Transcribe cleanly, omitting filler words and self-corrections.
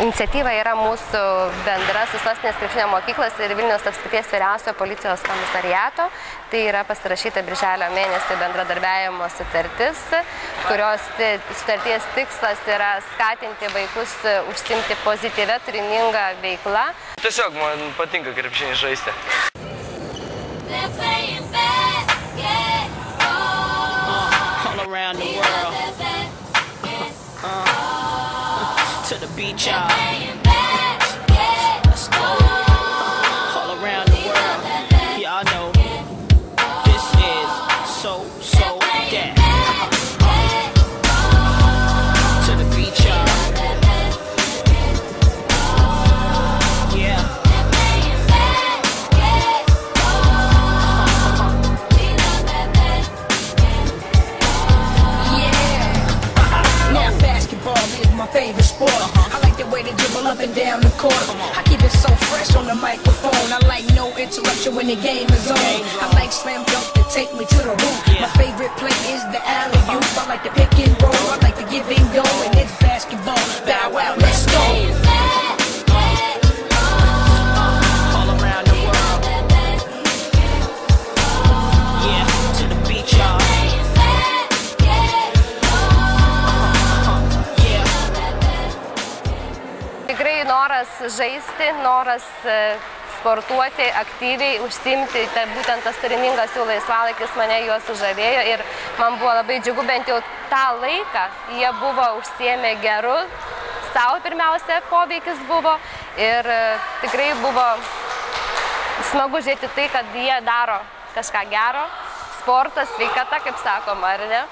Iniciatyva yra mūsų bendra su Sostinės krepšinio mokyklos ir Vilniaus apskrities vyriausiojo policijos komisariato. Tai yra pasirašyta birželio mėnesį bendradarbiavimo sutartis, kurios sutarties tikslas yra skatinti vaikus užsiimti pozityvę, turiningą veiklą. Tiesiog man patinka krepšinį žaisti. To the beach, y'all. Let's go. All around the world. Y'all know this is so that. To the beach, y'all. Yeah. Now basketball is my favorite sport. I like the way they dribble up and down the court. I keep it so fresh on the microphone. I like no interruption when the game is on. I like slam dunk to take me to the roof. My favorite play is the alley-oop. I like the pick and roll. I like the give and go. And it's basketball. Bow wow, let's go. All around the world. Yeah, to the beach, y'all. Tikrai noras žaisti, noras sportuoti, aktyviai užsiimti, būtent tas turiningas jų laisvalaikis mane juos sužavėjo ir man buvo labai džiugu, bent jau tą laiką jie buvo užsiėmę geru, savo pirmiausia poveikis buvo ir tikrai buvo smagu žiūrėti tai, kad jie daro kažką gero, sportas, sveikata, kaip sakoma, ar ne?